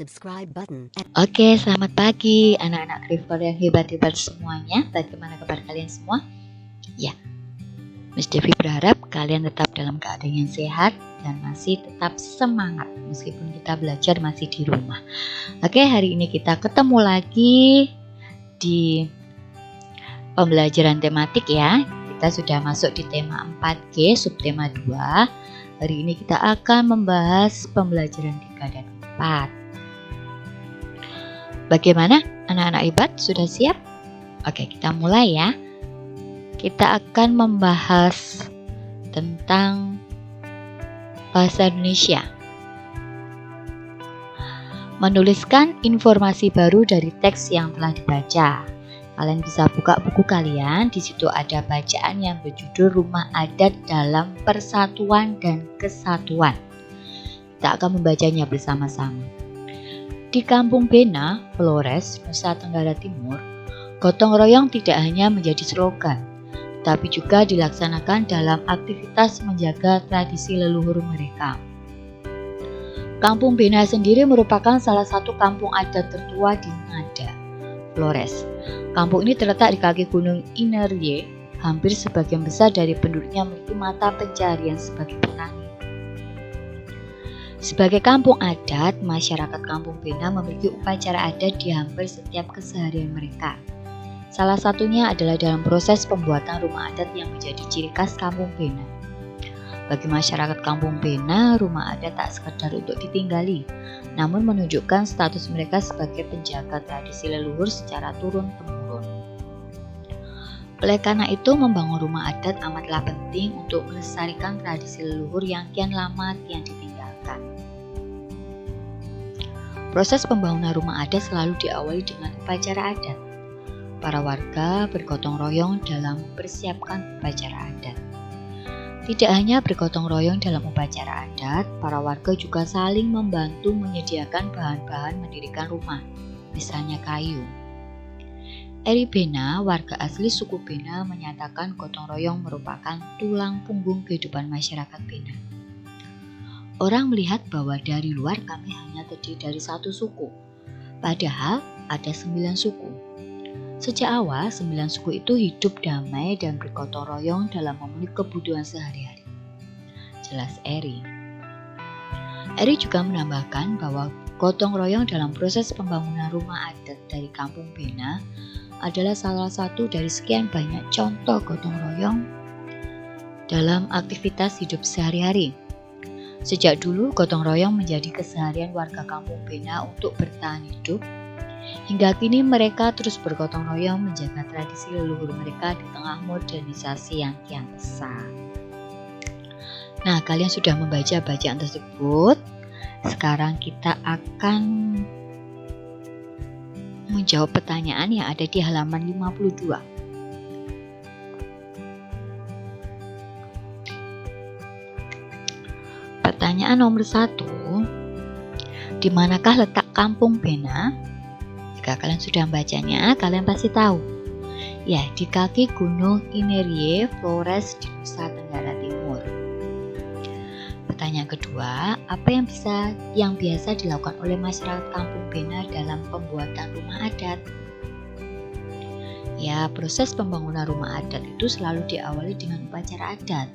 subscribe button. Oke, selamat pagi anak-anak Krifor yang hebat-hebat semuanya. Bagaimana kabar kalian semua? Ya, Miss Devi berharap kalian tetap dalam keadaan yang sehat dan masih tetap semangat meskipun kita belajar masih di rumah. Oke, hari ini kita ketemu lagi di pembelajaran tematik ya. Kita sudah masuk di tema 4G, subtema 2. Hari ini kita akan membahas pembelajaran 3 dan 4. Bagaimana anak-anak hebat? Sudah siap? Oke, kita mulai ya. Kita akan membahas tentang bahasa Indonesia. Menuliskan informasi baru dari teks yang telah dibaca. Kalian bisa buka buku kalian, di situ ada bacaan yang berjudul Rumah Adat dalam Persatuan dan Kesatuan. Kita akan membacanya bersama-sama. Di Kampung Bena, Flores, Nusa Tenggara Timur, gotong royong tidak hanya menjadi slogan, tapi juga dilaksanakan dalam aktivitas menjaga tradisi leluhur mereka. Kampung Bena sendiri merupakan salah satu kampung adat tertua di Ngada, Flores. Kampung ini terletak di kaki Gunung Inerye. Hampir sebagian besar dari penduduknya memiliki mata pencaharian sebagai petani. Sebagai kampung adat, masyarakat Kampung Bena memiliki upacara adat di hampir setiap keseharian mereka. Salah satunya adalah dalam proses pembuatan rumah adat yang menjadi ciri khas Kampung Bena. Bagi masyarakat Kampung Bena, rumah adat tak sekedar untuk ditinggali, namun menunjukkan status mereka sebagai penjaga tradisi leluhur secara turun-temurun. Oleh karena itu, membangun rumah adat amatlah penting untuk melestarikan tradisi leluhur yang kian lama kian ditinggalkan. Proses pembangunan rumah adat selalu diawali dengan upacara adat. Para warga bergotong royong dalam mempersiapkan upacara adat. Tidak hanya bergotong royong dalam upacara adat, para warga juga saling membantu menyediakan bahan-bahan mendirikan rumah, misalnya kayu. Eri Bena, warga asli suku Bena, menyatakan gotong royong merupakan tulang punggung kehidupan masyarakat Bena. Orang melihat bahwa dari luar kami hanya terdiri dari satu suku, padahal ada 9 suku. Sejak awal, 9 suku itu hidup damai dan bergotong royong dalam memenuhi kebutuhan sehari-hari. Jelas Eri. Eri juga menambahkan bahwa gotong royong dalam proses pembangunan rumah adat dari Kampung Bena adalah salah satu dari sekian banyak contoh gotong royong dalam aktivitas hidup sehari-hari. Sejak dulu, gotong royong menjadi keseharian warga Kampung Bena untuk bertahan hidup. Hingga kini mereka terus bergotong royong menjaga tradisi leluhur mereka di tengah modernisasi yang kian pesat. Nah, kalian sudah membaca bacaan tersebut. Sekarang kita akan menjawab pertanyaan yang ada di halaman 52. Pertanyaan nomor 1, di manakah letak Kampung Bena? Jika kalian sudah membacanya, kalian pasti tahu. Ya, di kaki Gunung Inerye, Flores di Nusa Tenggara Timur. Pertanyaan kedua, apa yang biasa dilakukan oleh masyarakat Kampung Bena dalam pembuatan rumah adat? Ya, proses pembangunan rumah adat itu selalu diawali dengan upacara adat.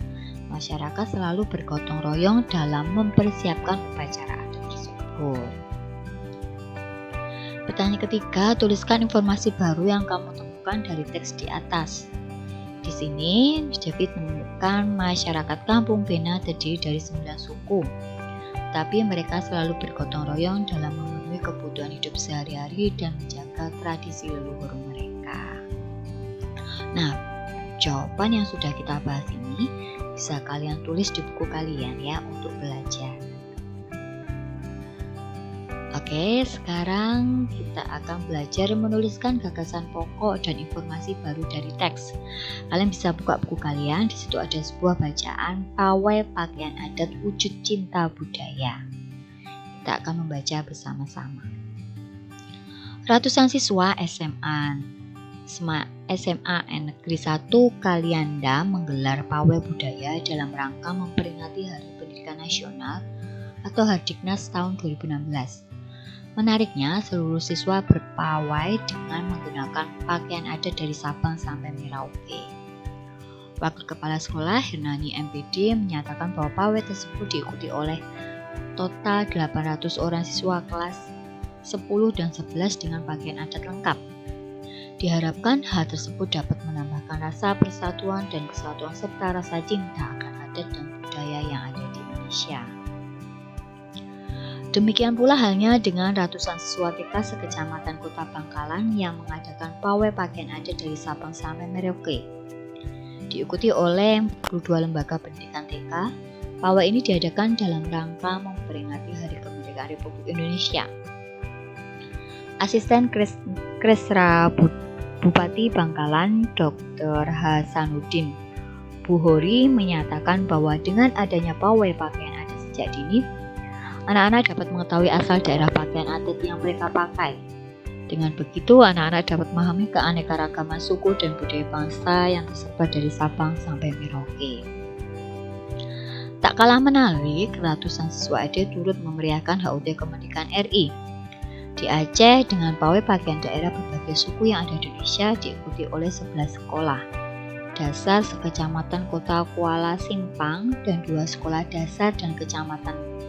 Masyarakat selalu bergotong royong dalam mempersiapkan upacara adat tersebut. Pertanyaan ketiga, tuliskan informasi baru yang kamu temukan dari teks di atas. Di sini, Miss David menemukan masyarakat Kampung Bena terdiri dari 9 suku, tapi mereka selalu bergotong royong dalam memenuhi kebutuhan hidup sehari-hari dan menjaga tradisi leluhur mereka. Nah, jawaban yang sudah kita bahas ini bisa kalian tulis di buku kalian ya untuk belajar. Oke, sekarang kita akan belajar menuliskan gagasan pokok dan informasi baru dari teks. Kalian bisa buka buku kalian, di situ ada sebuah bacaan pawai pakaian adat wujud cinta budaya. Kita akan membaca bersama-sama. Ratusan siswa SMA Negeri 1 Kalianda menggelar pawai budaya dalam rangka memperingati Hari Pendidikan Nasional atau Hardiknas tahun 2016. Menariknya, seluruh siswa berpawai dengan menggunakan pakaian adat dari Sabang sampai Merauke. Wakil Kepala Sekolah Hernani MPD menyatakan bahwa pawai tersebut diikuti oleh total 800 orang siswa kelas 10 dan 11 dengan pakaian adat lengkap. Diharapkan hal tersebut dapat menambahkan rasa persatuan dan kesatuan serta rasa cinta akan adat dan budaya yang ada di Indonesia. Demikian pula halnya dengan ratusan siswa TK sekecamatan Kota Bangkalan yang mengadakan pawai pakaian adat dari Sabang sampai Merauke. Diikuti oleh 42 lembaga pendidikan TK, pawai ini diadakan dalam rangka memperingati Hari Kemerdekaan Republik Indonesia. Asisten Kresra Bupati Bangkalan, Dr. Hasanuddin Buhori menyatakan bahwa dengan adanya pawai pakaian adat sejak dini, anak-anak dapat mengetahui asal daerah pakaian adat yang mereka pakai. Dengan begitu, anak-anak dapat memahami keanekaragaman suku dan budaya bangsa yang tersebar dari Sabang sampai Merauke. Tak kalah menarik, ratusan siswa SD turut memeriahkan HUT Kemerdekaan RI. Di Aceh, dengan pawai pakaian daerah berbagai suku yang ada di Indonesia diikuti oleh 11 sekolah dasar sekecamatan Kota Kuala Simpang dan 2 sekolah dasar dan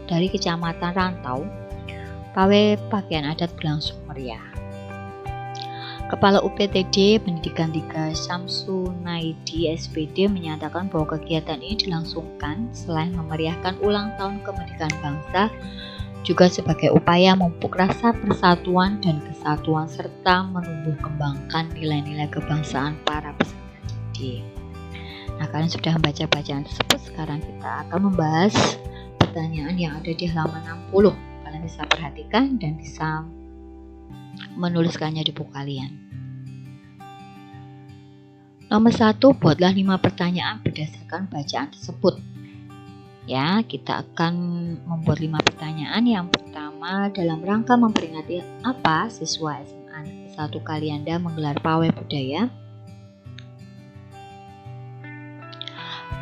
dari kecamatan Rantau. Pawai pakaian adat berlangsung meriah. Kepala UPTD Pendidikan 3 Syamsunaidi SPD menyatakan bahwa kegiatan ini dilangsungkan selain memeriahkan ulang tahun kemerdekaan bangsa, juga sebagai upaya memupuk rasa persatuan dan kesatuan serta menumbuh kembangkan nilai-nilai kebangsaan para peserta didik. Nah, kalian sudah membaca bacaan tersebut, sekarang kita akan membahas pertanyaan yang ada di halaman 60. Kalian bisa perhatikan dan bisa menuliskannya di buku kalian. Nomor 1, buatlah 5 pertanyaan berdasarkan bacaan tersebut. Ya, kita akan membuat 5 pertanyaan. Yang pertama, dalam rangka memperingati apa siswa SMA Negeri 1 Kalianda menggelar pawai budaya?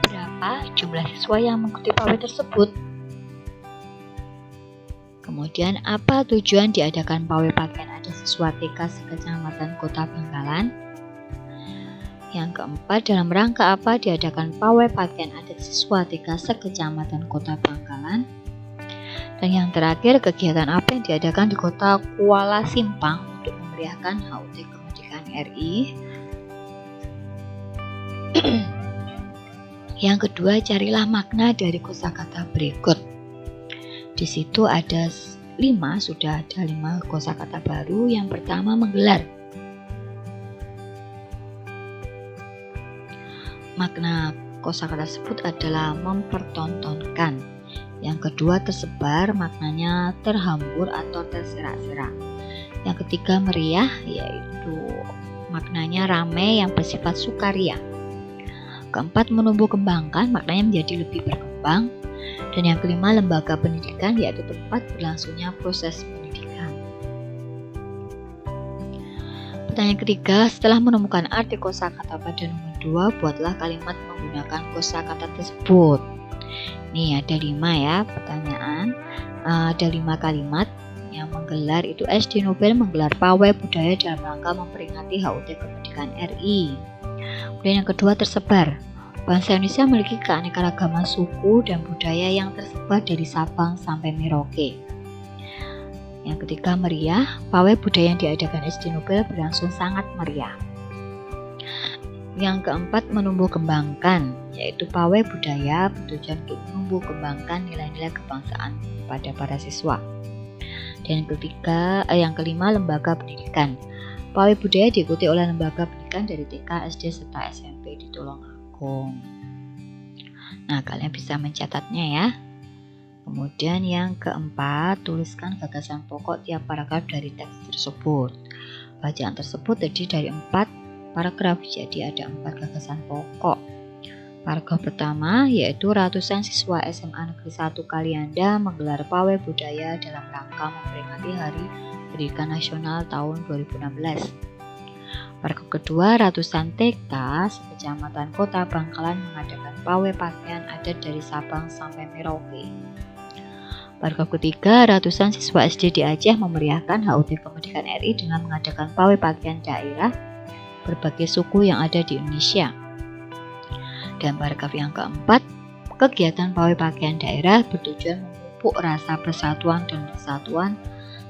Berapa jumlah siswa yang mengikuti pawai tersebut? Kemudian, apa tujuan diadakan pawai pakaian adat siswa TK sekecamatan Kota Bangkalan? Yang keempat, dalam rangka apa diadakan pawai pakaian adat siswa TK sekecamatan Kota Bangkalan? Dan yang terakhir, kegiatan apa yang diadakan di Kota Kuala Simpang untuk memeriahkan HUT Kemerdekaan RI? Yang kedua, carilah makna dari kosakata berikut. Di situ ada 5 kosakata baru. Yang pertama, menggelar. Makna kosakata tersebut adalah mempertontonkan. Yang kedua, tersebar, maknanya terhambur atau terserak-serak. Yang ketiga, meriah, yaitu maknanya ramai yang bersifat sukaria. Keempat, menumbuh kembangkan, maknanya menjadi lebih berkembang. Dan yang kelima, lembaga pendidikan, yaitu tempat berlangsungnya proses pendidikan. Pertanyaan ketiga, setelah menemukan arti kosakata pada nomor 2, buatlah kalimat menggunakan kosakata tersebut. Nih ada 5 ya pertanyaan, ada 5 kalimat. Yang menggelar itu SD Nobel menggelar pawai budaya dalam rangka memperingati HUT Kemerdekaan RI. Kemudian yang kedua, tersebar. Bangsa Indonesia memiliki keanekaragaman suku dan budaya yang tersebar dari Sabang sampai Merauke. Yang ketiga, meriah. Pawai budaya yang diadakan SD Nobel berlangsung sangat meriah. Yang keempat, menumbuh kembangkan, yaitu pawai budaya bertujuan untuk menumbuh kembangkan nilai-nilai kebangsaan pada para siswa. Dan yang kelima, lembaga pendidikan. Pawai budaya diikuti oleh lembaga pendidikan dari TK, SD, serta SMP di Tulungagung. Nah, kalian bisa mencatatnya ya. Kemudian yang keempat, tuliskan gagasan pokok tiap paragraf dari teks tersebut. Bacaan tersebut terdiri dari 4 paragraf, jadi ada 4 gagasan pokok. Paragraf pertama yaitu ratusan siswa SMA Negeri 1 Kalianda menggelar pawai budaya dalam rangka memperingati Hari Pendidikan Nasional tahun 2016. Paragraf kedua, ratusan TK sekecamatan Kota Bangkalan mengadakan pawai pakaian adat dari Sabang sampai Merauke. Paragraf ketiga, ratusan siswa SD di Aceh memeriahkan HUT Kemerdekaan RI dengan mengadakan pawai pakaian daerah berbagai suku yang ada di Indonesia. Dan paragraf yang keempat, kegiatan pawai pakaian daerah bertujuan memupuk rasa persatuan dan kesatuan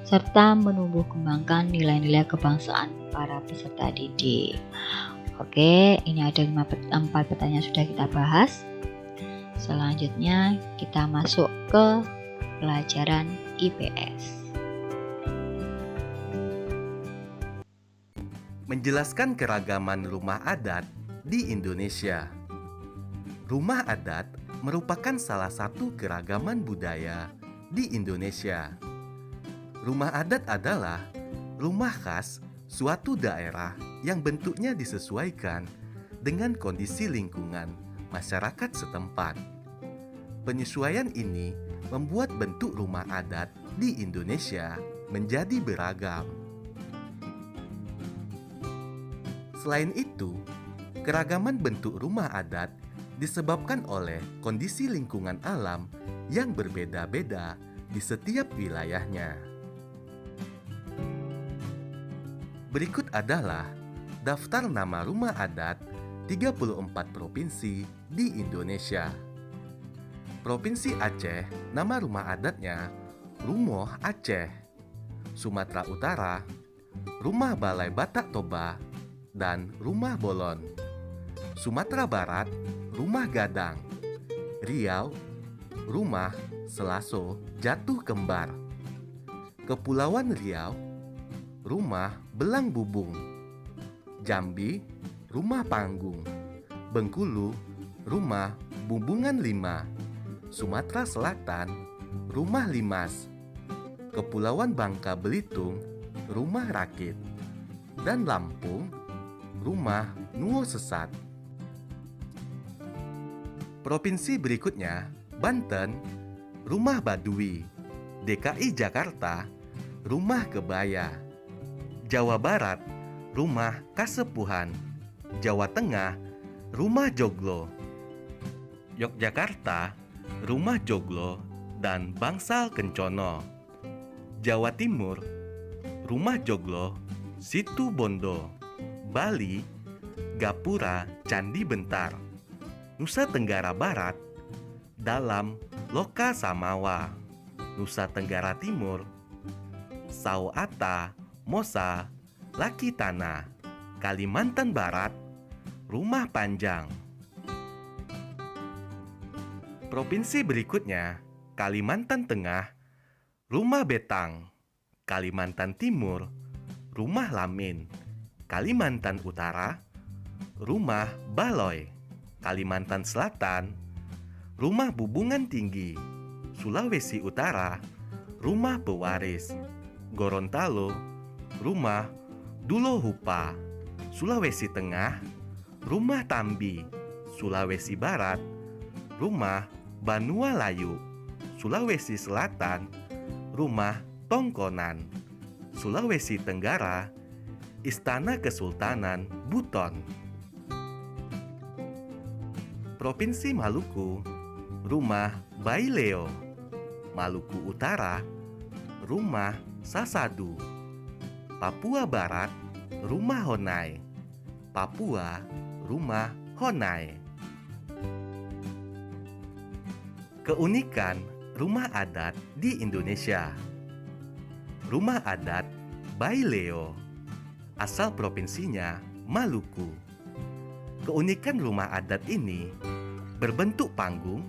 serta menumbuh kembangkan nilai-nilai kebangsaan para peserta didik. Oke, ini ada 4 pertanyaan sudah kita bahas. Selanjutnya kita masuk ke pelajaran IPS. Menjelaskan keragaman rumah adat di Indonesia. Rumah adat merupakan salah satu keragaman budaya di Indonesia. Rumah adat adalah rumah khas suatu daerah yang bentuknya disesuaikan dengan kondisi lingkungan masyarakat setempat. Penyesuaian ini membuat bentuk rumah adat di Indonesia menjadi beragam. Selain itu, keragaman bentuk rumah adat disebabkan oleh kondisi lingkungan alam yang berbeda-beda di setiap wilayahnya. Berikut adalah daftar nama rumah adat 34 provinsi di Indonesia. Provinsi Aceh, nama rumah adatnya Rumoh Aceh. Sumatera Utara, Rumah Balai Batak Toba dan Rumah Bolon. Sumatera Barat, Rumah Gadang. Riau, Rumah Selaso Jatuh Kembar. Kepulauan Riau, Rumah Belang Bubung. Jambi, Rumah Panggung. Bengkulu, Rumah Bumbungan Lima. Sumatera Selatan, Rumah Limas. Kepulauan Bangka Belitung, Rumah Rakit. Dan Lampung, Rumah Nuo Sesat. Provinsi berikutnya, Banten, Rumah Baduy. DKI Jakarta, Rumah Kebaya. Jawa Barat, Rumah Kasepuhan. Jawa Tengah, Rumah Joglo. Yogyakarta, Rumah Joglo dan Bangsal Kencono. Jawa Timur, Rumah Joglo, Situ Bondo. Bali, Gapura Candi Bentar. Nusa Tenggara Barat, Dalam Loka Samawa. Nusa Tenggara Timur, Sauata Mosa Laki Tanah. Kalimantan Barat, Rumah Panjang. Provinsi berikutnya, Kalimantan Tengah, Rumah Betang. Kalimantan Timur, Rumah Lamin. Kalimantan Utara, Rumah Baloi. Kalimantan Selatan, Rumah Bubungan Tinggi. Sulawesi Utara, Rumah Pewaris. Gorontalo, Rumah Dulohupa. Sulawesi Tengah, Rumah Tambi. Sulawesi Barat, Rumah Banua Layu. Sulawesi Selatan, Rumah Tongkonan. Sulawesi Tenggara, Istana Kesultanan Buton. Provinsi Maluku, Rumah Baileo. Maluku Utara, Rumah Sasadu. Papua Barat, Rumah Honai. Papua, Rumah Honai. Keunikan rumah adat di Indonesia. Rumah adat Baileo, asal provinsinya Maluku. Keunikan rumah adat ini berbentuk panggung,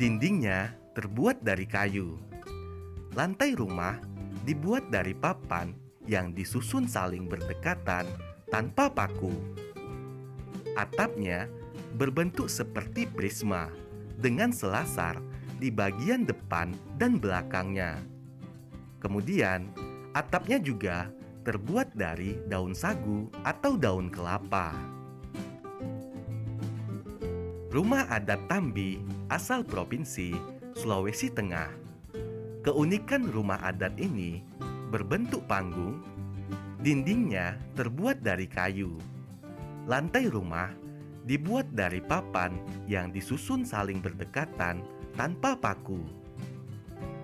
dindingnya terbuat dari kayu. Lantai rumah dibuat dari papan yang disusun saling berdekatan tanpa paku. Atapnya berbentuk seperti prisma dengan selasar di bagian depan dan belakangnya. Kemudian, atapnya juga terbuat dari daun sagu atau daun kelapa. Rumah adat Tambi, asal provinsi Sulawesi Tengah. Keunikan rumah adat ini berbentuk panggung, dindingnya terbuat dari kayu. Lantai rumah dibuat dari papan yang disusun saling berdekatan tanpa paku.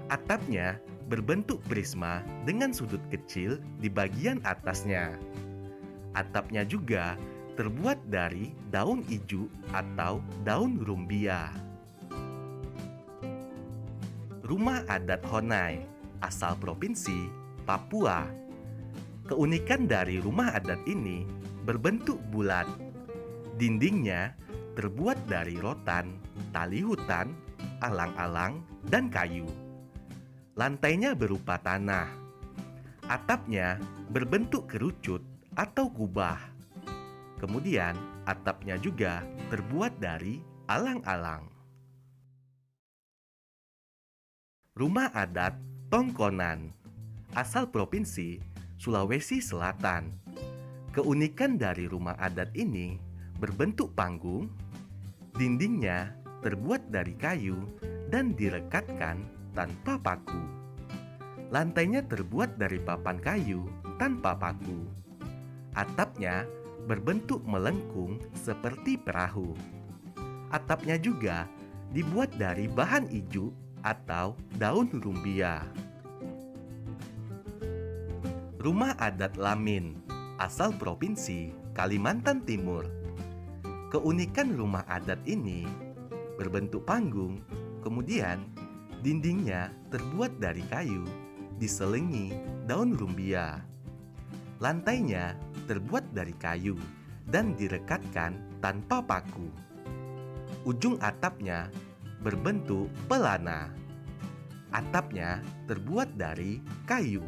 Atapnya berbentuk prisma dengan sudut kecil di bagian atasnya. Atapnya juga terbuat dari daun ijuk atau daun rumbia. Rumah adat Honai, asal provinsi Papua. Keunikan dari rumah adat ini berbentuk bulat. Dindingnya terbuat dari rotan, tali hutan, alang-alang, dan kayu. Lantainya berupa tanah. Atapnya berbentuk kerucut atau kubah. Kemudian atapnya juga terbuat dari alang-alang. Rumah adat Tongkonan, asal provinsi Sulawesi Selatan. Keunikan dari rumah adat ini berbentuk panggung. Dindingnya terbuat dari kayu dan direkatkan tanpa paku. Lantainya terbuat dari papan kayu tanpa paku. Atapnya berbentuk melengkung seperti perahu. Atapnya juga dibuat dari bahan ijuk atau daun rumbia. Rumah adat Lamin, asal provinsi Kalimantan Timur. Keunikan rumah adat ini berbentuk panggung, kemudian dindingnya terbuat dari kayu, diselingi daun rumbia. Lantainya terbuat dari kayu dan direkatkan tanpa paku. Ujung atapnya berbentuk pelana. Atapnya terbuat dari kayu.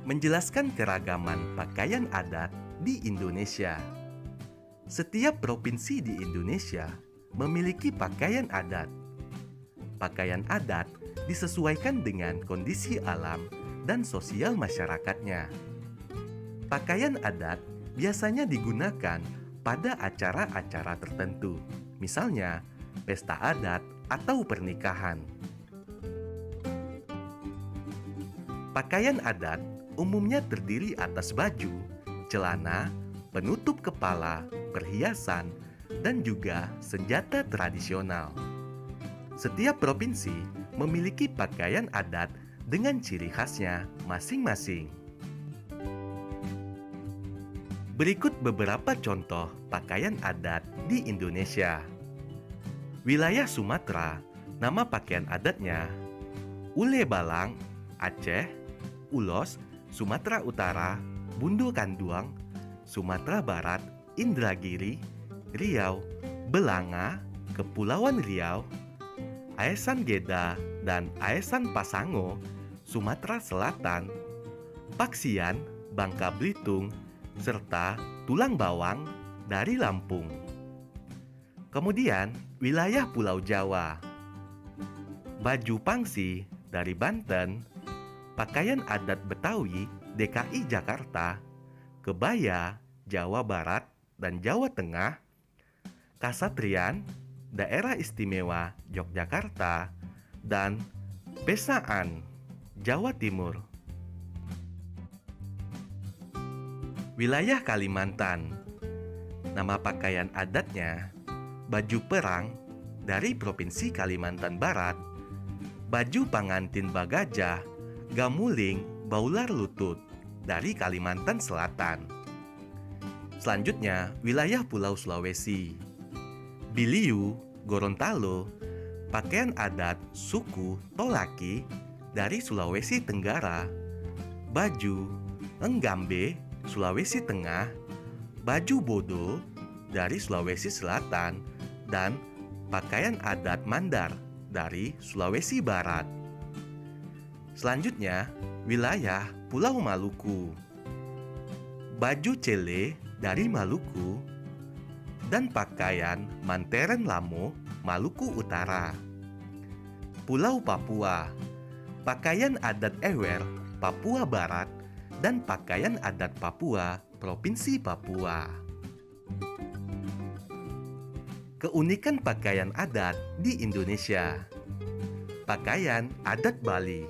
Menjelaskan keragaman pakaian adat di Indonesia. Setiap provinsi di Indonesia memiliki pakaian adat. Pakaian adat disesuaikan dengan kondisi alam dan sosial masyarakatnya. Pakaian adat biasanya digunakan pada acara-acara tertentu, misalnya pesta adat atau pernikahan. Pakaian adat umumnya terdiri atas baju, celana, penutup kepala, perhiasan, dan juga senjata tradisional. Setiap provinsi memiliki pakaian adat dengan ciri khasnya masing-masing. Berikut beberapa contoh pakaian adat di Indonesia. Wilayah Sumatera, nama pakaian adatnya Ule Balang, Aceh, Ulos, Sumatera Utara, Bundo Kanduang, Sumatera Barat, Indragiri, Riau, Belanga, Kepulauan Riau, Aesan Geda, dan Aesan Pasango, Sumatera Selatan, Paksian, Bangka Belitung, serta Tulang Bawang dari Lampung. Kemudian, wilayah Pulau Jawa. Baju pangsi dari Banten, pakaian adat Betawi DKI Jakarta, kebaya Jawa Barat dan Jawa Tengah, kasatrian Daerah Istimewa Yogyakarta, dan pesaan Jawa Timur. Wilayah Kalimantan, nama pakaian adatnya baju perang dari Provinsi Kalimantan Barat, baju pangantin Bagajah, gamuling, baular lutut dari Kalimantan Selatan. Selanjutnya, wilayah Pulau Sulawesi. Biliu, Gorontalo, pakaian adat suku Tolaki dari Sulawesi Tenggara, baju Enggambe, Sulawesi Tengah, baju Bodo dari Sulawesi Selatan, dan pakaian adat Mandar dari Sulawesi Barat. Selanjutnya, wilayah Pulau Maluku. Baju Cele dari Maluku dan pakaian Manteren Lamo, Maluku Utara. Pulau Papua, pakaian adat Ewer, Papua Barat, dan pakaian adat Papua, Provinsi Papua. Keunikan pakaian adat di Indonesia. Pakaian adat Bali.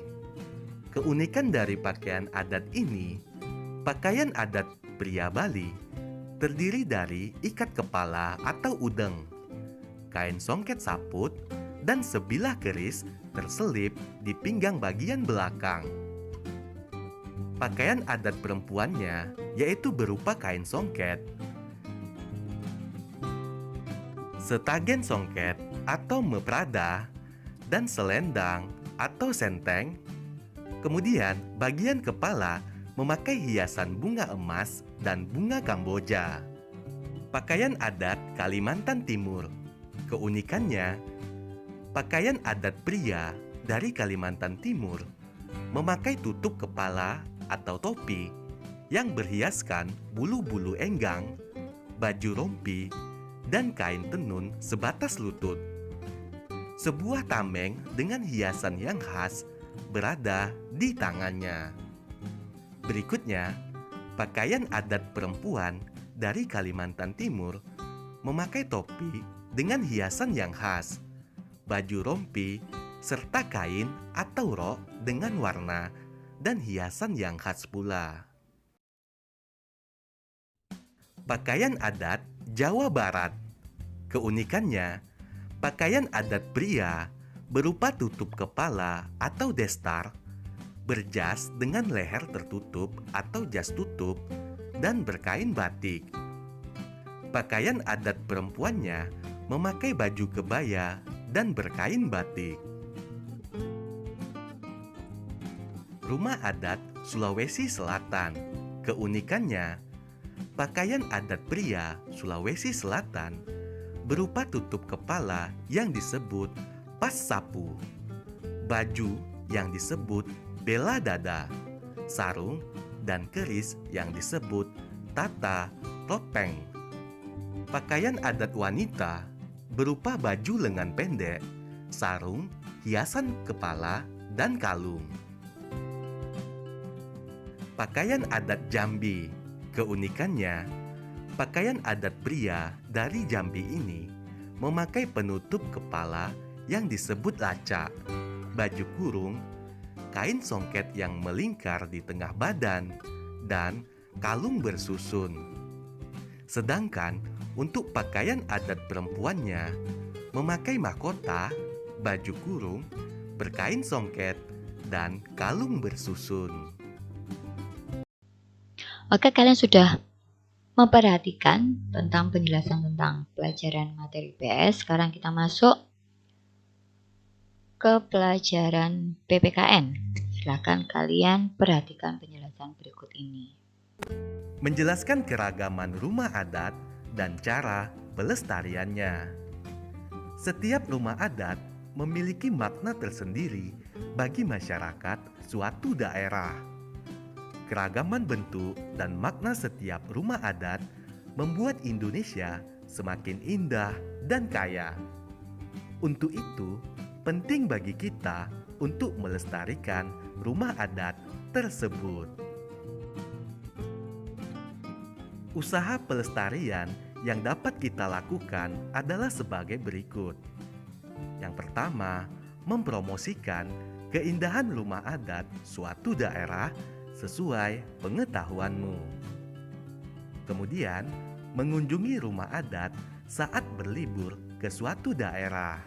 Keunikan dari pakaian adat ini, pakaian adat pria Bali terdiri dari ikat kepala atau udeng, kain songket saput, dan sebilah keris terselip di pinggang bagian belakang. Pakaian adat perempuannya yaitu berupa kain songket, setagen songket atau meprada, dan selendang atau senteng. Kemudian bagian kepala memakai hiasan bunga emas dan bunga Kamboja. Pakaian adat Kalimantan Timur. Keunikannya, pakaian adat pria dari Kalimantan Timur memakai tutup kepala atau topi yang berhiaskan bulu-bulu enggang, baju rompi, dan kain tenun sebatas lutut. Sebuah tameng dengan hiasan yang khas berada di tangannya. Berikutnya, pakaian adat perempuan dari Kalimantan Timur memakai topi dengan hiasan yang khas, baju rompi, serta kain atau rok dengan warna dan hiasan yang khas pula. Pakaian adat Jawa Barat. Keunikannya, pakaian adat pria berupa tutup kepala atau destar, berjas dengan leher tertutup atau jas tutup, dan berkain batik. Pakaian adat perempuannya memakai baju kebaya dan berkain batik. Rumah adat Sulawesi Selatan. Keunikannya, pakaian adat pria Sulawesi Selatan berupa tutup kepala yang disebut pas sapu, baju yang disebut bela dada, sarung, dan keris yang disebut tata topeng. Pakaian adat wanita berupa baju lengan pendek, sarung, hiasan kepala, dan kalung. Pakaian adat Jambi. Keunikannya, pakaian adat pria dari Jambi ini memakai penutup kepala yang disebut lacak, baju kurung, kain songket yang melingkar di tengah badan, dan kalung bersusun. Sedangkan untuk pakaian adat perempuannya memakai mahkota, baju kurung, berkain songket, dan kalung bersusun. Oke, kalian sudah memperhatikan tentang penjelasan tentang pelajaran materi PS. Sekarang kita masuk ke pelajaran PPKN. Silakan kalian perhatikan penjelasan berikut ini. Menjelaskan keragaman rumah adat dan cara pelestariannya. Setiap rumah adat memiliki makna tersendiri bagi masyarakat suatu daerah. Keragaman bentuk dan makna setiap rumah adat membuat Indonesia semakin indah dan kaya. Untuk itu, penting bagi kita untuk melestarikan rumah adat tersebut. Usaha pelestarian yang dapat kita lakukan adalah sebagai berikut. Yang pertama, mempromosikan keindahan rumah adat suatu daerah sesuai pengetahuanmu. Kemudian, mengunjungi rumah adat saat berlibur ke suatu daerah.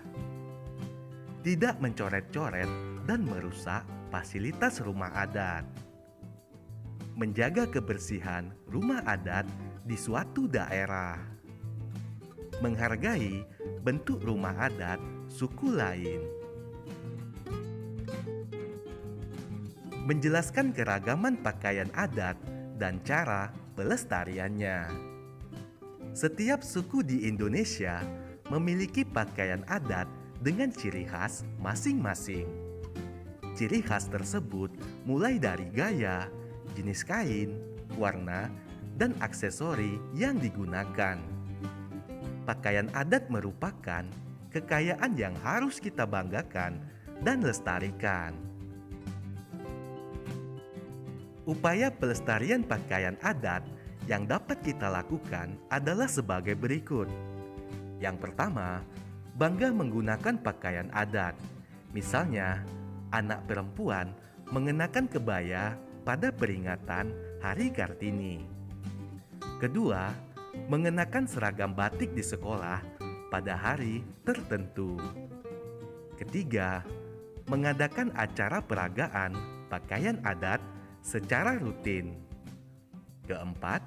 Tidak mencoret-coret dan merusak fasilitas rumah adat. Menjaga kebersihan rumah adat di suatu daerah. Menghargai bentuk rumah adat suku lain. Menjelaskan keragaman pakaian adat dan cara pelestariannya. Setiap suku di Indonesia memiliki pakaian adat dengan ciri khas masing-masing. Ciri khas tersebut mulai dari gaya, jenis kain, warna, dan aksesori yang digunakan. Pakaian adat merupakan kekayaan yang harus kita banggakan dan lestarikan. Upaya pelestarian pakaian adat yang dapat kita lakukan adalah sebagai berikut. Yang pertama, bangga menggunakan pakaian adat. Misalnya, anak perempuan mengenakan kebaya pada peringatan Hari Kartini. Kedua, mengenakan seragam batik di sekolah pada hari tertentu. Ketiga, mengadakan acara peragaan pakaian adat secara rutin. Keempat,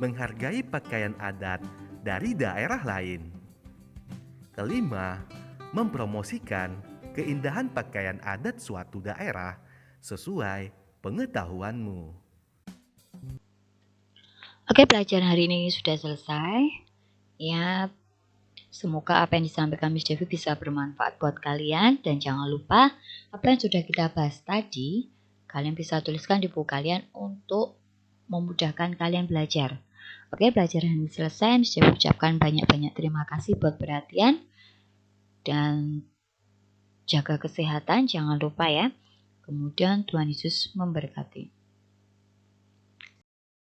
menghargai pakaian adat dari daerah lain. Kelima, mempromosikan keindahan pakaian adat suatu daerah sesuai pengetahuanmu. Oke, pelajaran hari ini sudah selesai. Ya, semoga apa yang disampaikan Miss Devi bisa bermanfaat buat kalian. Dan jangan lupa, apa yang sudah kita bahas tadi, kalian bisa tuliskan di buku kalian untuk memudahkan kalian belajar. Oke, pelajaran ini selesai. Miss Devi ucapkan banyak-banyak terima kasih buat perhatian. Dan jaga kesehatan, jangan lupa ya. Kemudian Tuhan Yesus memberkati.